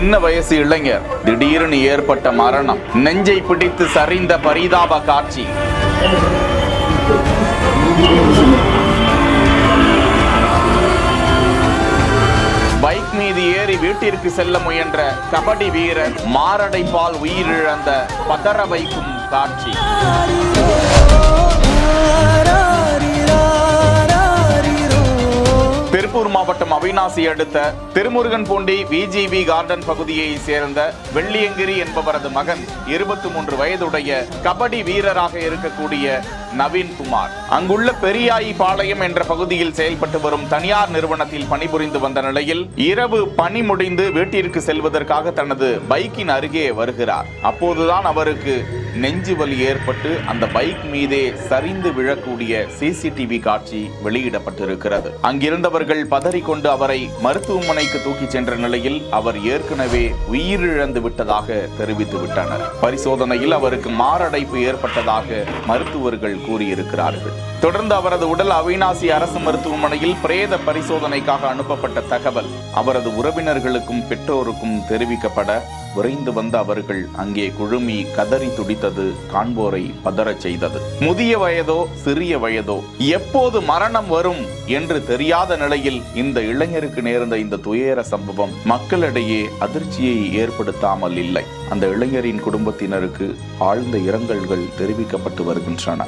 சின்ன வயசு இளைஞர், திடீர்னு ஏற்பட்ட மரணம், நெஞ்சை பிடித்து சரிந்த பரிதாப காட்சி. பைக் மீது ஏறி வீட்டிற்கு செல்ல முயன்ற கபடி வீரர் மாரடைப்பால் உயிரிழந்த பதற வைக்கும் காட்சி. திருப்பூர் மாவட்டம் அவிநாசி அடுத்த திருமுருகன்பூண்டி விஜிபி கார்டன் பகுதியை சேர்ந்த வெள்ளியங்கிரி என்பவரது மகன் 23 வயதுடைய கபடி வீரராக இருக்கக்கூடிய நவீன்குமார் அங்குள்ள பெரியாயி பாளையம் என்ற பகுதியில் செயல்பட்டு வரும் தனியார் நிறுவனத்தில் பணிபுரிந்து வந்த நிலையில் இரவு பணி முடிந்து வீட்டிற்கு செல்வதற்காக தனது பைக்கின் அருகே வருகிறார். அப்போதுதான் அவருக்கு நெஞ்சு வலி ஏற்பட்டு அந்த பைக் மீதே சரிந்து விழக்கூடிய சிசிடிவி காட்சி வெளியிடப்பட்டிருக்கிறது. அங்கிருந்தவர்கள் பதறிக்கொண்டு அவரை மருத்துவமனைக்கு தூக்கி சென்ற நிலையில் அவர் ஏற்கனவே உயிரிழந்து விட்டதாக தெரிவித்து விட்டனர். பரிசோதனையில் அவருக்கு மாரடைப்பு ஏற்பட்டதாக மருத்துவர்கள் கூறியிருக்கிறார்கள். தொடர்ந்து அவரது உடல் அவிநாசி அரசு மருத்துவமனையில் பிரேத பரிசோதனைக்காக அனுப்பப்பட்ட தகவல் அவரது உறவினர்களுக்கும் பெற்றோருக்கும் தெரிவிக்கப்பட விரைந்து வந்த அவர்கள் அங்கே குழுமி கதறி துடித்தது காண்போரை பதறச் செய்தது. முதிய வயதோ சிறிய வயதோ எப்போது மரணம் வரும் என்று தெரியாத நிலையில் இந்த இளைஞருக்கு நேர்ந்த இந்த துயர சம்பவம் மக்களிடையே அதிர்ச்சியை ஏற்படுத்தாமல் இல்லை. அந்த இளைஞரின் குடும்பத்தினருக்கு ஆழ்ந்த இரங்கல்கள் தெரிவிக்கப்பட்டு வருகின்றன.